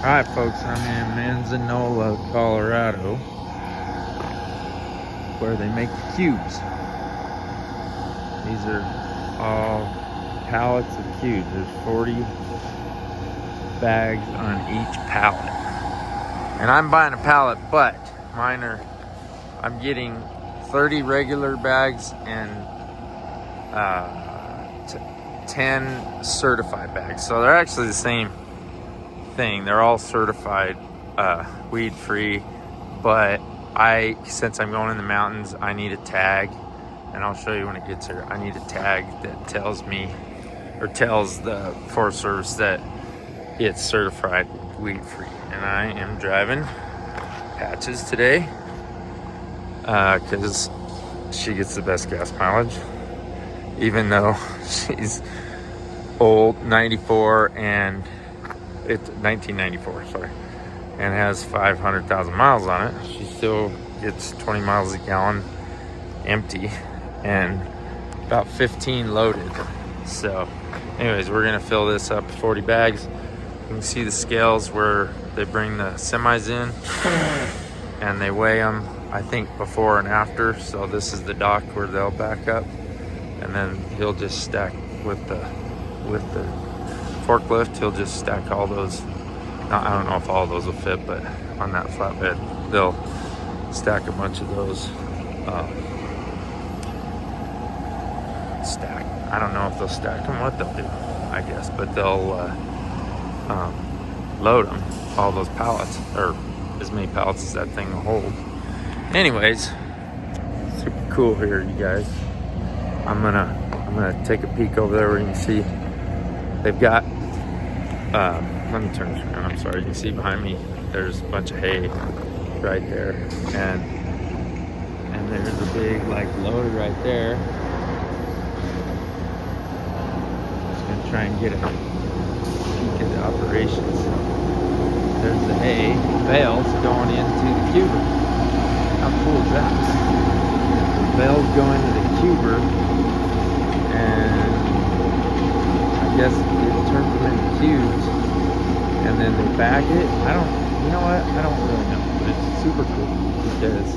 Alright folks, I'm in Manzanola, Colorado, where they make the cubes. These are all pallets of cubes. There's 40 bags on each pallet. And I'm buying a pallet, but I'm getting 30 regular bags and 10 certified bags. So they're actually the same thing. They're all certified weed free, but since I'm going in the mountains, I need a tag, and I'll show you when it gets here. I need a tag that tells the Forest Service that it's certified weed free. And I am driving Patches today because she gets the best gas mileage, even though she's old, 94, and it's 1994, sorry, and has 500,000 miles on it. She still gets 20 miles a gallon empty and about 15 loaded. So anyways, we're gonna fill this up, 40 bags. You can see the scales where they bring the semis in and they weigh them, I think, before and after. So this is the dock where they'll back up, and then he'll just stack with the forklift. He'll just stack all those. I don't know if all of those will fit, but on that flatbed they'll stack a bunch of those. I don't know if they'll stack them, what they'll do, I guess, but they'll load them, all those pallets, or as many pallets as that thing will hold. Anyways, super cool here, you guys. I'm gonna take a peek over there where you can see they've got let me turn this around. I'm sorry. You can see behind me there's a bunch of hay right there, and there's a big loader right there. Just gonna try and get a peek at the operations. There's the hay bales going into the cuber. How cool is that? The bales go into the cuber, and I guess it turns them into cubes, and then they bag it. You know what? I don't really know, but it's super cool because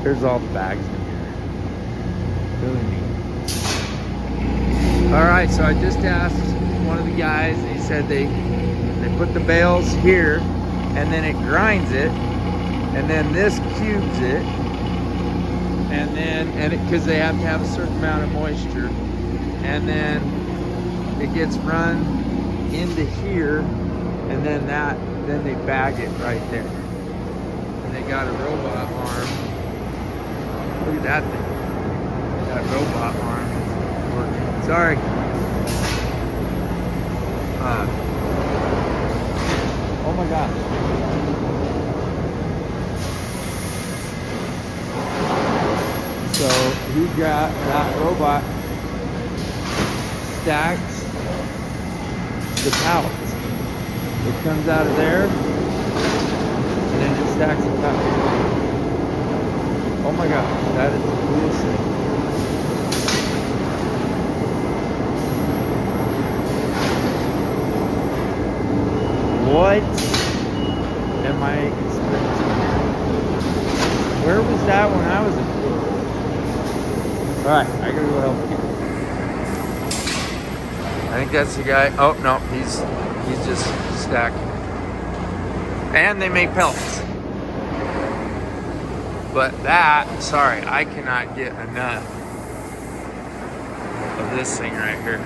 here's all the bags in here. Really neat. All right, so I just asked one of the guys, and he said they put the bales here, and then it grinds it, and then this cubes it, and because they have to have a certain amount of moisture, and then it gets run into here, and then they bag it right there. And they got a robot arm. Look at that thing. That robot arm working. Sorry. Oh my gosh. So he got that robot stacks the pallets. It comes out of there, and then it stacks the pallets. Oh my gosh, that is the coolest thing. What am I experiencing? Where was that when I was a kid? Alright, I gotta go help you. I think that's the guy. Oh no, he's just stacking. And they make pellets. But sorry, I cannot get enough of this thing right here.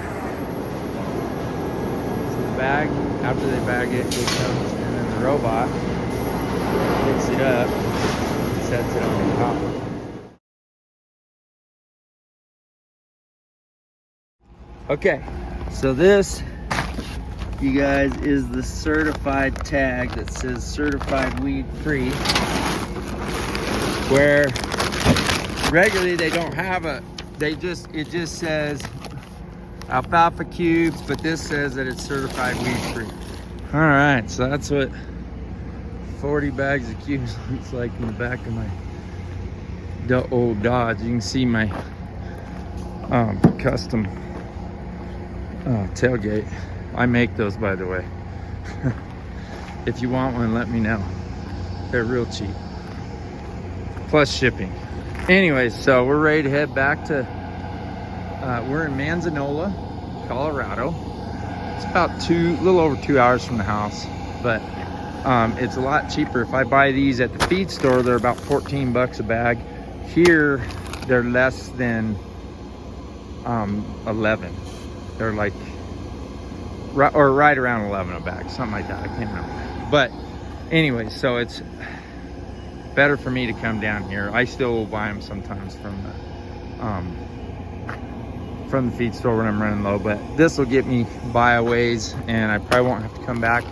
So the bag, after they bag it, it comes, and then the robot picks it up and sets it on the top. Okay, so this, you guys, is the certified tag that says certified weed free, where regularly they don't have it just says alfalfa cubes, but this says that it's certified weed free. All right, so that's what 40 bags of cubes looks like in the back of my old Dodge. You can see my custom tailgate. I make those, by the way. If you want one, let me know. They're real cheap. Plus shipping. Anyways, so we're ready to head back to, we're in Manzanola, Colorado. It's about a little over 2 hours from the house, but it's a lot cheaper. If I buy these at the feed store, they're about 14 bucks a bag. Here, they're less than 11. They're like, right around 11 a bag, something like that. I can't remember. But anyway, so it's better for me to come down here. I still will buy them sometimes from the feed store when I'm running low, but this will get me by a ways, and I probably won't have to come back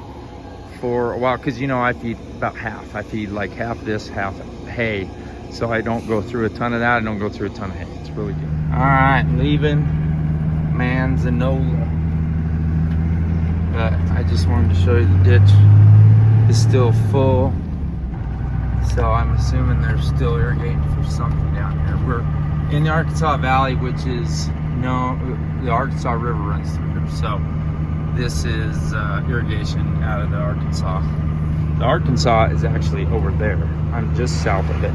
for a while, because you know I feed about half. I feed like half this, half hay, so I don't go through a ton of that. I don't go through a ton of hay. It's really good. All right, leaving Manzanola. I just wanted to show you the ditch is still full, so I'm assuming they're still irrigating for something down here. We're in the Arkansas Valley, which is the Arkansas River runs through here, so this is irrigation out of the Arkansas. The Arkansas is actually over there. I'm just south of it,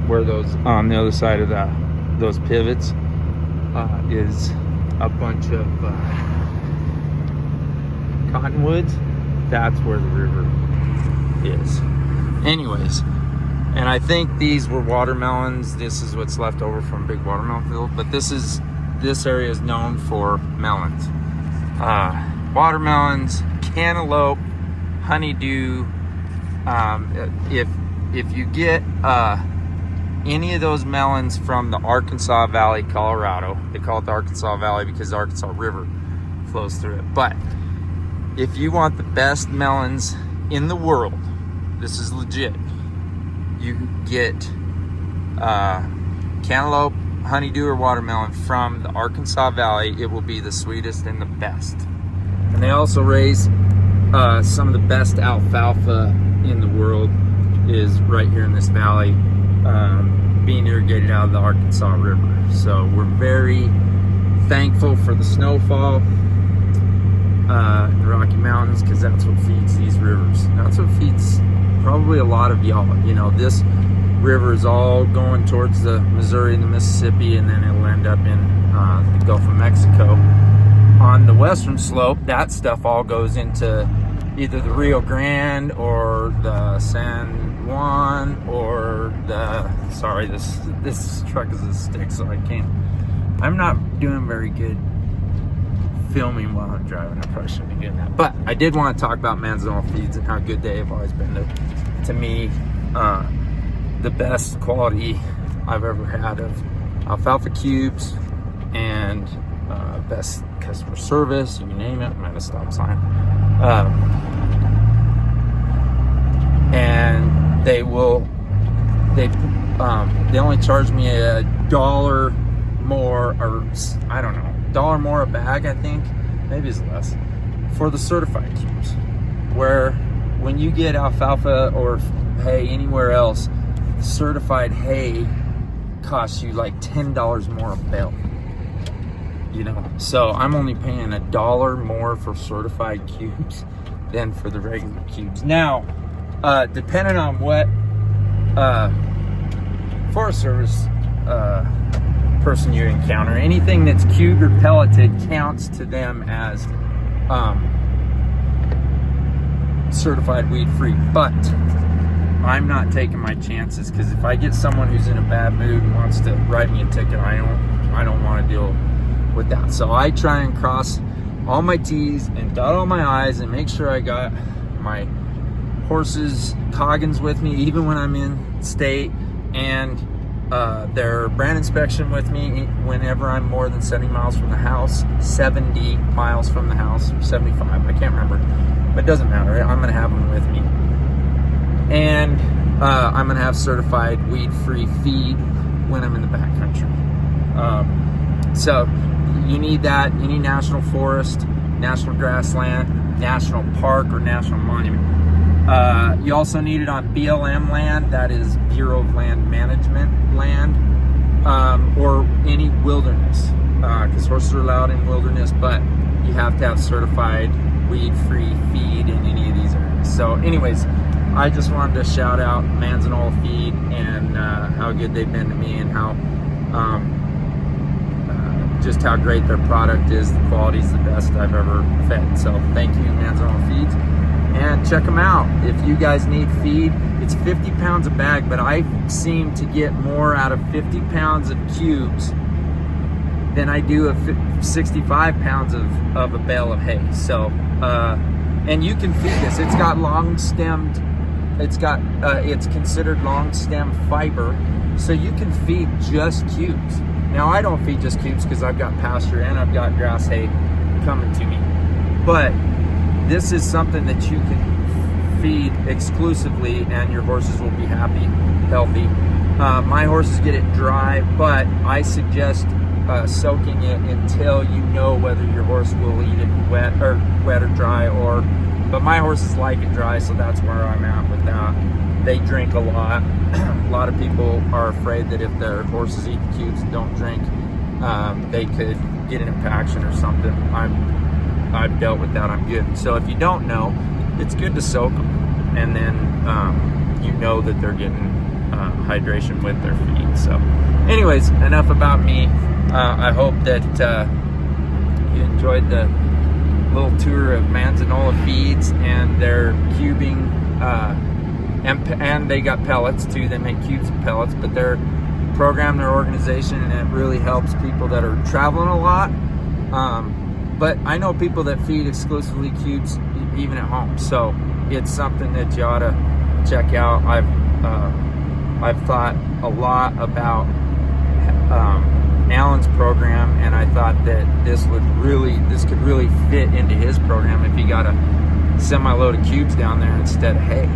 where those on the other side of those pivots is a bunch of cottonwoods. That's where the river is. Anyways, and I think these were watermelons. This is what's left over from a big watermelon field, but this area is known for melons. Watermelons, cantaloupe, honeydew. If you get any of those melons from the Arkansas Valley, Colorado, they call it the Arkansas Valley because the Arkansas River flows through it. But if you want the best melons in the world, this is legit. You get cantaloupe, honeydew, or watermelon from the Arkansas Valley. It will be the sweetest and the best. And they also raise some of the best alfalfa in the world is right here in this valley, being irrigated out of the Arkansas River. So we're very thankful for the snowfall in the Rocky Mountains, because that's what feeds these rivers. That's what feeds probably a lot of y'all. You know, this river is all going towards the Missouri and the Mississippi, and then it'll end up in the Gulf of Mexico. On the western slope, that stuff all goes into either the Rio Grande or the San Juan or the, sorry, this truck is a stick, so I'm not doing very good filming while I'm driving. I probably shouldn't be doing that. But I did want to talk about Manzanola Feeds and how good they have always been to me. The best quality I've ever had of alfalfa cubes, and best customer service, you name it. I'm at a stop sign. And they only charge me $1 more, or I don't know, $1 more a bag, I think, maybe it's less, for the certified cubes. Where when you get alfalfa or hay anywhere else, certified hay costs you like $10 more a bale. You know, so I'm only paying $1 more for certified cubes than for the regular cubes. Now, depending on what Forest Service person you encounter, anything that's cubed or pelleted counts to them as certified weed-free. But I'm not taking my chances, because if I get someone who's in a bad mood and wants to write me a ticket, I don't want to deal with that. So I try and cross all my T's and dot all my I's and make sure I got my horses' coggins with me, even when I'm in state, and their brand inspection with me whenever I'm more than 70 miles from the house, 70 miles from the house, or 75, I can't remember, but it doesn't matter. I'm going to have them with me. And I'm going to have certified weed-free feed when I'm in the backcountry. So you need that. You need national forest, national grassland, national park, or national monument. You also need it on BLM land, that is Bureau of Land Management land, or any wilderness, because horses are allowed in wilderness, but have to have certified weed-free feed in any of these areas. So anyways, I just wanted to shout out Manzanola Feed and how good they've been to me, and how just how great their product is. The quality is the best I've ever fed. So thank you, Manzanola Feeds, and check them out if you guys need feed. It's 50 pounds a bag, but I seem to get more out of 50 pounds of cubes than I do of 65 pounds of a bale of hay. So and you can feed this. It's got long stemmed, it's considered long stem fiber, so you can feed just cubes. Now I don't feed just cubes because I've got pasture and I've got grass hay coming to me, but this is something that you can feed exclusively and your horses will be happy, healthy. My horses get it dry, but I suggest soaking it until you know whether your horse will eat it wet or dry, but my horses like it dry, so that's where I'm at with that. They drink a lot. A lot of people are afraid that if their horses eat the cubes and don't drink, they could get an impaction or something. I've dealt with that. I'm good. So if you don't know, it's good to soak them, and then you know that they're getting hydration with their feed. So anyways, enough about me. I hope that you enjoyed the little tour of Manzanola Feeds and their cubing, and they got pellets too. They make cubes and pellets, but their program, their organization, and it really helps people that are traveling a lot. But I know people that feed exclusively cubes even at home, so it's something that you ought to check out. I've thought a lot about Alan's program, and I thought that this could really fit into his program if he got a semi-load of cubes down there instead of hay.